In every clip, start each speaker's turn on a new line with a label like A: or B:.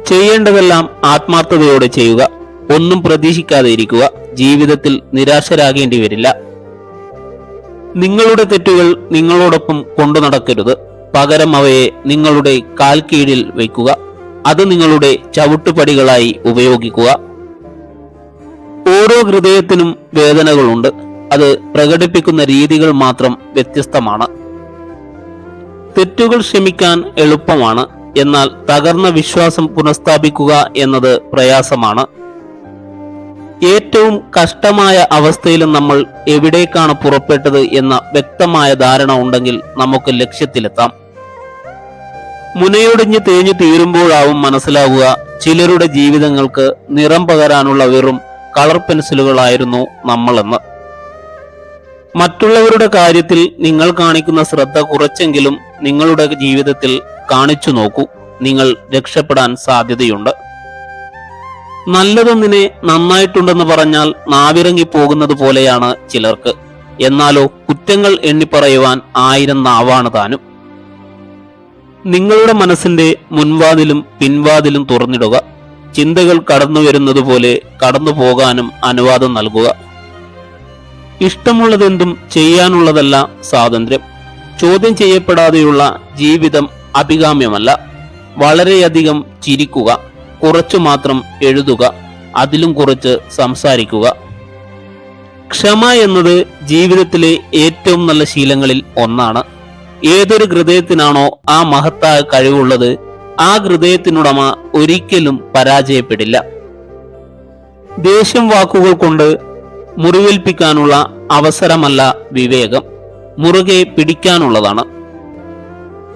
A: ചെയ്യേണ്ടതെല്ലാം ആത്മാർത്ഥതയോടെ ചെയ്യുക. ഒന്നും പ്രതീക്ഷിക്കാതെ ഇരിക്കുക. ജീവിതത്തിൽ നിരാശരാകേണ്ടി വരില്ല. നിങ്ങളുടെ തെറ്റുകൾ നിങ്ങളോടൊപ്പം കൊണ്ടു നടക്കരുത്. പകരം അവയെ നിങ്ങളുടെ കാൽ കീഴിൽ വയ്ക്കുക. അത് നിങ്ങളുടെ ചവിട്ടുപടികളായി ഉപയോഗിക്കുക. ഓരോ ഹൃദയത്തിനും വേദനകളുണ്ട്. അത് പ്രകടിപ്പിക്കുന്ന രീതികൾ മാത്രം വ്യത്യസ്തമാണ്. തെറ്റുകൾ ക്ഷമിക്കാൻ എളുപ്പമാണ്, എന്നാൽ തകർന്ന വിശ്വാസം പുനഃസ്ഥാപിക്കുക എന്നത് പ്രയാസമാണ്. ഏറ്റവും കഷ്ടമായ അവസ്ഥയിലും നമ്മൾ എവിടേക്കാണ് പുറപ്പെട്ടത് എന്ന വ്യക്തമായ ധാരണ ഉണ്ടെങ്കിൽ നമുക്ക് ലക്ഷ്യത്തിലെത്താം. മുനയൊടിഞ്ഞ് തേഞ്ഞു തീരുമ്പോഴാവും മനസ്സിലാവുക ചിലരുടെ ജീവിതങ്ങൾക്ക് നിറം പകരാനുള്ള വെറും കളർ പെൻസിലുകളായിരുന്നു നമ്മളെന്ന്. മറ്റുള്ളവരുടെ കാര്യത്തിൽ നിങ്ങൾ കാണിക്കുന്ന ശ്രദ്ധ കുറച്ചെങ്കിലും നിങ്ങളുടെ ജീവിതത്തിൽ കാണിച്ചു നോക്കൂ. നിങ്ങൾ രക്ഷപ്പെടാൻ സാധ്യതയുണ്ട്. നല്ലതൊന്നിനെ നന്നായിട്ടുണ്ടെന്ന് പറഞ്ഞാൽ നാവിറങ്ങി പോകുന്നത് പോലെയാണ് ചിലർക്ക്. എന്നാലോ കുറ്റങ്ങൾ എണ്ണിപ്പറയുവാൻ 1000 നാവാണ് താനും. നിങ്ങളുടെ മനസ്സിന്റെ മുൻവാതിലും പിൻവാതിലും തുറന്നിടുക. ചിന്തകൾ കടന്നു വരുന്നത് പോലെ കടന്നു പോകാനും അനുവാദം നൽകുക. ഇഷ്ടമുള്ളതെന്തും ചെയ്യാനുള്ളതല്ല സ്വാതന്ത്ര്യം. ചോദ്യം ചെയ്യപ്പെടാതെയുള്ള ജീവിതം അഭികാമ്യമല്ല. വളരെയധികം ചിരിക്കുക, കുറച്ചു മാത്രം എഴുതുക, അതിലും കുറച്ച് സംസാരിക്കുക. ക്ഷമ എന്നത് ജീവിതത്തിലെ ഏറ്റവും നല്ല ശീലങ്ങളിൽ ഒന്നാണ്. ഏതൊരു ഹൃദയത്തിനാണോ ആ മഹത്തായ കഴിവുള്ളത്, ആ ഹൃദയത്തിനുടമ ഒരിക്കലും പരാജയപ്പെടില്ല. ദേഷ്യം വാക്കുകൾ കൊണ്ട് മുറിവേൽപ്പിക്കാനുള്ള അവസരമല്ല വിവേകം, മുറുകെ പിടിക്കാനുള്ളതാണ്.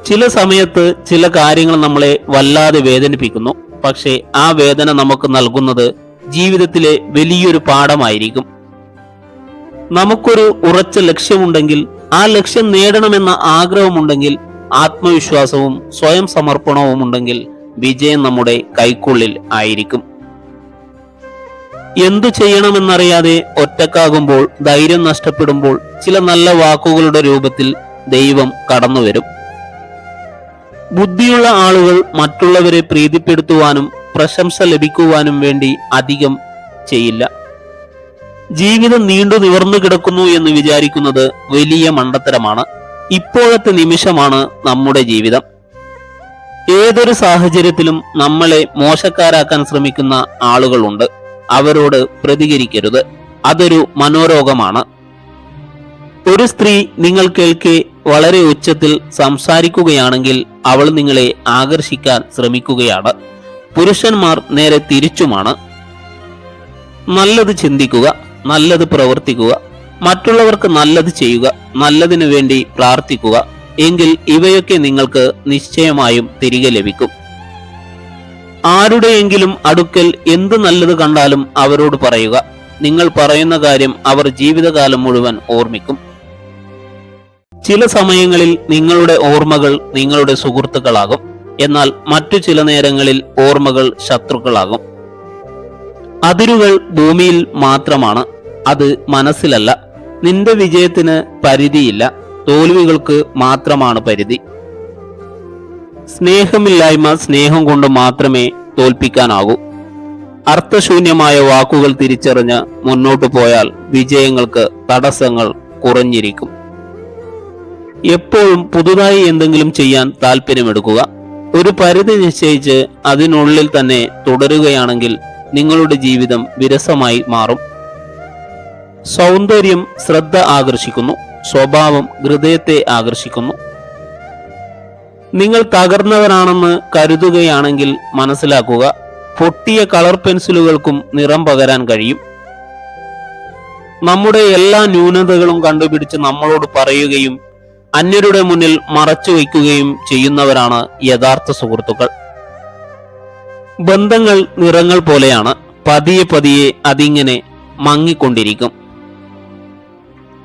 A: ചില സമയത്ത് ചില കാര്യങ്ങൾ നമ്മളെ വല്ലാതെ വേദനിപ്പിക്കുന്നു. പക്ഷേ ആ വേദന നമുക്ക് നൽകുന്നത് ജീവിതത്തിലെ വലിയൊരു പാഠമായിരിക്കും. നമുക്കൊരു ഉറച്ച ലക്ഷ്യമുണ്ടെങ്കിൽ, ആ ലക്ഷ്യം നേടണമെന്ന ആഗ്രഹമുണ്ടെങ്കിൽ, ആത്മവിശ്വാസവും സ്വയം സമർപ്പണവും ഉണ്ടെങ്കിൽ വിജയം നമ്മുടെ കൈക്കുള്ളിൽ ആയിരിക്കും. എന്തു ചെയ്യണമെന്നറിയാതെ ഒറ്റക്കാകുമ്പോൾ, ധൈര്യം നഷ്ടപ്പെടുമ്പോൾ ചില നല്ല വാക്കുകളുടെ രൂപത്തിൽ ദൈവം കടന്നുവരും. ബുദ്ധിയുള്ള ആളുകൾ മറ്റുള്ളവരെ പ്രീതിപ്പെടുത്തുവാനും പ്രശംസ ലഭിക്കുവാനും വേണ്ടി അധികം ചെയ്യില്ല. ജീവിതം നീണ്ടു നിവർന്നു കിടക്കുന്നു എന്ന് വിചാരിക്കുന്നത് വലിയ മണ്ടത്തരമാണ്. ഇപ്പോഴത്തെ നിമിഷമാണ് നമ്മുടെ ജീവിതം. ഏതൊരു സാഹചര്യത്തിലും നമ്മളെ മോശക്കാരാക്കാൻ ശ്രമിക്കുന്ന ആളുകളുണ്ട്. അവരോട് പ്രതികരിക്കരുത്. അതൊരു മനോരോഗമാണ്. ഒരു സ്ത്രീ നിങ്ങൾ കേൾക്കെ വളരെ ഉച്ചത്തിൽ സംസാരിക്കുകയാണെങ്കിൽ അവൾ നിങ്ങളെ ആകർഷിക്കാൻ ശ്രമിക്കുകയാണ്. പുരുഷന്മാർ നേരെ തിരിച്ചുമാണ്. നല്ലത് ചിന്തിക്കുക, നല്ലത് പ്രവർത്തിക്കുക, മറ്റുള്ളവർക്ക് നല്ലത് ചെയ്യുക, നല്ലതിനു വേണ്ടി പ്രാർത്ഥിക്കുക. എങ്കിൽ ഇവയൊക്കെ നിങ്ങൾക്ക് നിശ്ചയമായും തിരികെ ലഭിക്കും. ആരുടെയെങ്കിലും അടുക്കൽ എന്ത് നല്ലത് കണ്ടാലും അവരോട് പറയുക. നിങ്ങൾ പറയുന്ന കാര്യം അവർ ജീവിതകാലം മുഴുവൻ ഓർമ്മിക്കും. ചില സമയങ്ങളിൽ നിങ്ങളുടെ ഓർമ്മകൾ നിങ്ങളുടെ സുഹൃത്തുക്കളാകും. എന്നാൽ മറ്റു ചില നേരങ്ങളിൽ ഓർമ്മകൾ ശത്രുക്കളാകും. അതിരുകൾ ഭൂമിയിൽ മാത്രമാണ്, അത് മനസ്സിലല്ല. നിന്റെ വിജയത്തിന് പരിധിയില്ല, തോൽവികൾക്ക് മാത്രമാണ് പരിധി. സ്നേഹമില്ലായ്മ സ്നേഹം കൊണ്ട് മാത്രമേ തോൽപ്പിക്കാനാകൂ. അർത്ഥശൂന്യമായ വാക്കുകൾ തിരിച്ചറിഞ്ഞ് മുന്നോട്ടു പോയാൽ വിജയങ്ങൾക്ക് തടസ്സങ്ങൾ കുറഞ്ഞിരിക്കും. എപ്പോഴും പുതുതായി എന്തെങ്കിലും ചെയ്യാൻ താല്പര്യമെടുക്കുക. ഒരു പരിധി നിശ്ചയിച്ച് അതിനുള്ളിൽ തന്നെ തുടരുകയാണെങ്കിൽ നിങ്ങളുടെ ജീവിതം വിരസമായി മാറും. സൗന്ദര്യം ശ്രദ്ധ ആകർഷിക്കുന്നു, സ്വഭാവം ഹൃദയത്തെ ആകർഷിക്കുന്നു. നിങ്ങൾ തകർന്നവരാണെന്ന് കരുതുകയാണെങ്കിൽ മനസ്സിലാക്കുക, പൊട്ടിയ കളർ പെൻസിലുകൾക്കും നിറം പകരാൻ കഴിയും. നമ്മുടെ എല്ലാ ന്യൂനതകളും കണ്ടുപിടിച്ച് നമ്മളോട് പറയുകയും അന്യരുടെ മുന്നിൽ മറച്ചു വയ്ക്കുകയും ചെയ്യുന്നവരാണ് യഥാർത്ഥ സുഹൃത്തുക്കൾ. ബന്ധങ്ങൾ നിറങ്ങൾ പോലെയാണ്, പതിയെ പതിയെ അതിങ്ങനെ മങ്ങിക്കൊണ്ടിരിക്കും.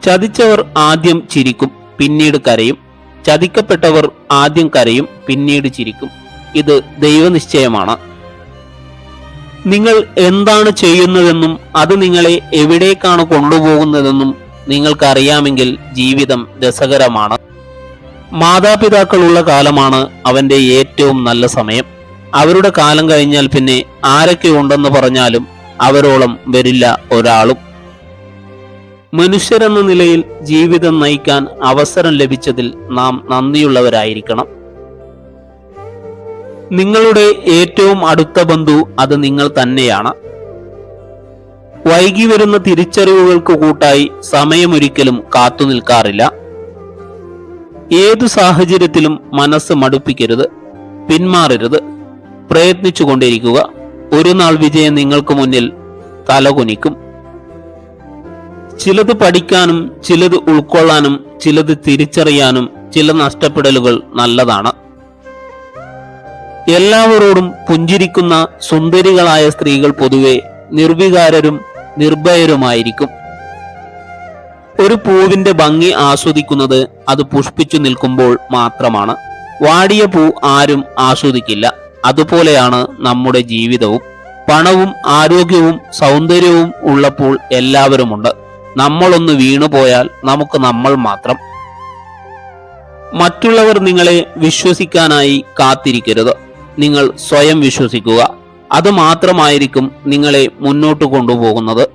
A: ചതിച്ചവർ ആദ്യം ചിരിക്കും, പിന്നീട് കരയും. ചതിക്കപ്പെട്ടവർ ആദ്യം കരയും, പിന്നീട് ചിരിക്കും. ഇത് ദൈവനിശ്ചയമാണ്. നിങ്ങൾ എന്താണ് ചെയ്യുന്നതെന്നും അത് നിങ്ങളെ എവിടേക്കാണ് കൊണ്ടുപോകുന്നതെന്നും നിങ്ങൾക്കറിയാമെങ്കിൽ ജീവിതം രസകരമാണ്. മാതാപിതാക്കളുള്ള കാലമാണ് അവന്റെ ഏറ്റവും നല്ല സമയം. അവരുടെ കാലം കഴിഞ്ഞാൽ പിന്നെ ആരൊക്കെ ഉണ്ടെന്ന് പറഞ്ഞാലും അവരോളം വരില്ല ഒരാളും. മനുഷ്യരെന്ന നിലയിൽ ജീവിതം നയിക്കാൻ അവസരം ലഭിച്ചതിൽ നാം നന്ദിയുള്ളവരായിരിക്കണം. നിങ്ങളുടെ ഏറ്റവും അടുത്ത ബന്ധു അത് നിങ്ങൾ തന്നെയാണ്. വൈകി വരുന്ന തിരിച്ചറിവുകൾക്ക് കൂട്ടായി സമയമൊരിക്കലും കാത്തു നിൽക്കാറില്ല. ഏതു സാഹചര്യത്തിലും മനസ്സ് മടുപ്പിക്കരുത്, പിന്മാറരുത്, പ്രയത്നിച്ചുകൊണ്ടിരിക്കുക. ഒരു നാൾ വിജയം നിങ്ങൾക്ക് മുന്നിൽ തലകുനിക്കും. ചിലത് പഠിക്കാനും ചിലത് ഉൾക്കൊള്ളാനും ചിലത് തിരിച്ചറിയാനും ചില നഷ്ടപ്പെടലുകൾ നല്ലതാണ്. എല്ലാവരോടും പുഞ്ചിരിക്കുന്ന സുന്ദരികളായ സ്ത്രീകൾ പൊതുവെ നിർവികാരരും നിർഭയരുമായിരിക്കും. ഒരു പൂവിന്റെ ഭംഗി ആസ്വദിക്കുന്നത് അത് പുഷ്പിച്ചു നിൽക്കുമ്പോൾ മാത്രമാണ്. വാടിയ പൂ ആരും ആസ്വദിക്കില്ല. അതുപോലെയാണ് നമ്മുടെ ജീവിതവും. പണവും ആരോഗ്യവും സൗന്ദര്യവും ഉള്ളപ്പോൾ എല്ലാവരുമുണ്ട്. നമ്മളൊന്ന് വീണുപോയാൽ നമുക്ക് നമ്മൾ മാത്രം. മറ്റുള്ളവർ നിങ്ങളെ വിശ്വസിക്കാനായി കാത്തിരിക്കരുത്. നിങ്ങൾ സ്വയം വിശ്വസിക്കുക. അത് മാത്രമായിരിക്കും നിങ്ങളെ മുന്നോട്ട് കൊണ്ടുപോകുന്നത്.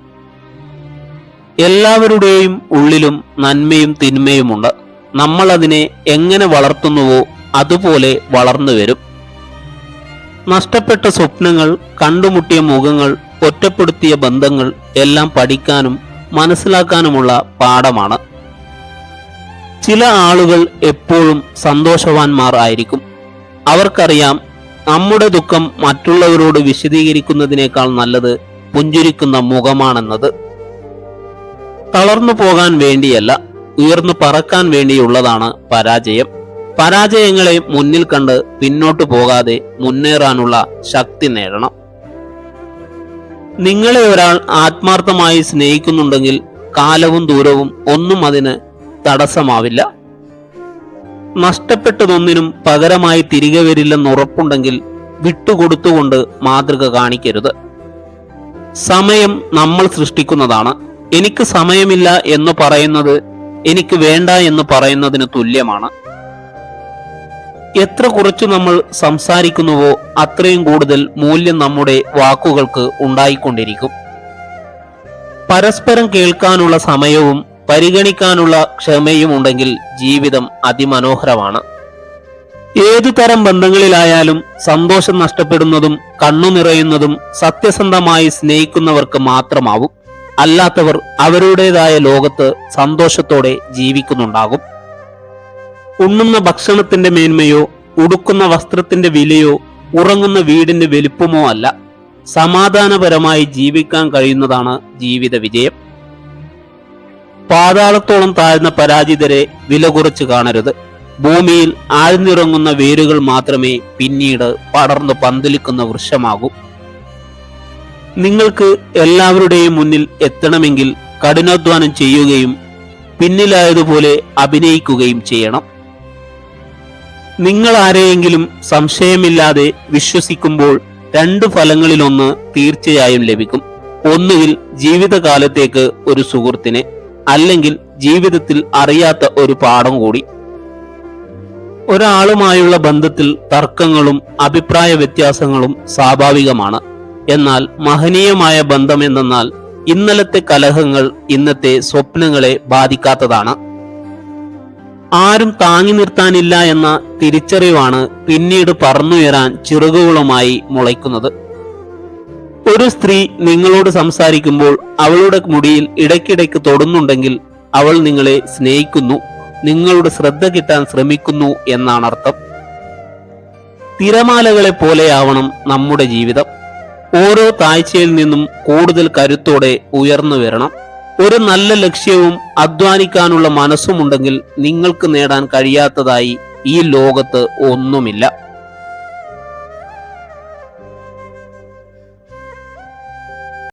A: എല്ലാവരുടെയും ഉള്ളിലും നന്മയും തിന്മയുമുണ്ട്. നമ്മൾ അതിനെ എങ്ങനെ വളർത്തുന്നുവോ അതുപോലെ വളർന്നു വരും. നഷ്ടപ്പെട്ട സ്വപ്നങ്ങൾ, കണ്ടുമുട്ടിയ മുഖങ്ങൾ, ഒറ്റപ്പെടുത്തിയ ബന്ധങ്ങൾ എല്ലാം പഠിക്കാനും മനസ്സിലാക്കാനുമുള്ള പാഠമാണ്. ചില ആളുകൾ എപ്പോഴും സന്തോഷവാന്മാർ ആയിരിക്കും. അവർക്കറിയാം നമ്മുടെ ദുഃഖം മറ്റുള്ളവരോട് വിശദീകരിക്കുന്നതിനേക്കാൾ നല്ലത് പുഞ്ചിരിക്കുന്ന മുഖമാണെന്നത്. തളർന്നു പോകാൻ വേണ്ടിയല്ല, ഉയർന്നു പറക്കാൻ വേണ്ടിയുള്ളതാണ് പരാജയം. പരാജയങ്ങളെ മുന്നിൽ കണ്ട് പിന്നോട്ടു പോകാതെ മുന്നേറാനുള്ള ശക്തി നേടണം. നിങ്ങളെ ഒരാൾ ആത്മാർത്ഥമായി സ്നേഹിക്കുന്നുണ്ടെങ്കിൽ കാലവും ദൂരവും ഒന്നും അതിന് തടസ്സമാവില്ല. നഷ്ടപ്പെട്ടതൊന്നിനും പകരമായി തിരികെ വരില്ലെന്ന് ഉറപ്പുണ്ടെങ്കിൽ വിട്ടുകൊടുത്തുകൊണ്ട് മാതൃക കാണിക്കരുത്. സമയം നമ്മൾ സൃഷ്ടിക്കുന്നതാണ്. എനിക്ക് സമയമില്ല എന്ന് പറയുന്നത് എനിക്ക് വേണ്ട എന്ന് പറയുന്നതിന് തുല്യമാണ്. എത്ര കുറച്ചു നമ്മൾ സംസാരിക്കുന്നുവോ അത്രയും കൂടുതൽ മൂല്യം നമ്മുടെ വാക്കുകൾക്ക് ഉണ്ടായിക്കൊണ്ടിരിക്കും. പരസ്പരം കേൾക്കാനുള്ള സമയവും പരിഗണിക്കാനുള്ള ക്ഷമയും ഉണ്ടെങ്കിൽ ജീവിതം അതിമനോഹരമാണ്. ഏതു തരം ബന്ധങ്ങളിലായാലും സന്തോഷം നഷ്ടപ്പെടുന്നതും കണ്ണു നിറയുന്നതും സത്യസന്ധമായി സ്നേഹിക്കുന്നവർക്ക് മാത്രമാവും. അല്ലാത്തവർ അവരുടേതായ ലോകത്ത് സന്തോഷത്തോടെ ജീവിക്കുന്നുണ്ടാകും. ഉണ്ണുന്ന ഭക്ഷണത്തിന്റെ മേന്മയോ ഉടുക്കുന്ന വസ്ത്രത്തിന്റെ വിലയോ ഉറങ്ങുന്ന വീടിന്റെ വലിപ്പമോ അല്ല. സമാധാനപരമായി ജീവിക്കാൻ കഴിയുന്നതാണ് ജീവിത വിജയം. പാതാളത്തോളം താഴ്ന്ന പരാജിതരെ വില കുറച്ച് കാണരുത്. ഭൂമിയിൽ ആഴ്ന്നിറങ്ങുന്ന വേരുകൾ മാത്രമേ പിന്നീട് പടർന്നു പന്തലിക്കുന്ന വൃക്ഷമാകൂ. നിങ്ങൾക്ക് എല്ലാവരുടെയും മുന്നിൽ എത്തണമെങ്കിൽ കഠിനാധ്വാനം ചെയ്യുകയും പിന്നിലായതുപോലെ അഭിനയിക്കുകയും ചെയ്യണം. നിങ്ങൾ ആരെയെങ്കിലും സംശയമില്ലാതെ വിശ്വസിക്കുമ്പോൾ രണ്ട് ഫലങ്ങളിലൊന്ന് തീർച്ചയായും ലഭിക്കും. ഒന്നുകിൽ ജീവിതകാലത്തേക്ക് ഒരു സുഹൃത്തിനെ, അല്ലെങ്കിൽ ജീവിതത്തിൽ അറിയാത്ത ഒരു പാഠം കൂടി. ഒരാളുമായുള്ള ബന്ധത്തിൽ തർക്കങ്ങളും അഭിപ്രായ വ്യത്യാസങ്ങളും സ്വാഭാവികമാണ്. എന്നാൽ മഹനീയമായ ബന്ധം എന്തെന്നാൽ ഇന്നലത്തെ കലഹങ്ങൾ ഇന്നത്തെ സ്വപ്നങ്ങളെ ബാധിക്കാത്തതാണ്. ആരും താങ്ങി നിർത്താനില്ല എന്ന തിരിച്ചറിവാണ് പിന്നീട് പറന്നുയരാൻ ചിറകുകളുമായി മുളയ്ക്കുന്നത്. ഒരു സ്ത്രീ നിങ്ങളോട് സംസാരിക്കുമ്പോൾ അവളുടെ മുടിയിൽ ഇടയ്ക്കിടയ്ക്ക് തൊടുന്നുണ്ടെങ്കിൽ അവൾ നിങ്ങളെ സ്നേഹിക്കുന്നു, നിങ്ങളുടെ ശ്രദ്ധ കിട്ടാൻ ശ്രമിക്കുന്നു എന്നാണ് അർത്ഥം. തിരമാലകളെ പോലെയാവണം നമ്മുടെ ജീവിതം. ഓരോ താഴ്ചയിൽ നിന്നും കൂടുതൽ കരുത്തോടെ ഉയർന്നു വരണം. ഒരു നല്ല ലക്ഷ്യവും അധ്വാനിക്കാനുള്ള മനസ്സുമുണ്ടെങ്കിൽ നിങ്ങൾക്ക് നേടാൻ കഴിയാത്തതായി ഈ ലോകത്ത് ഒന്നുമില്ല.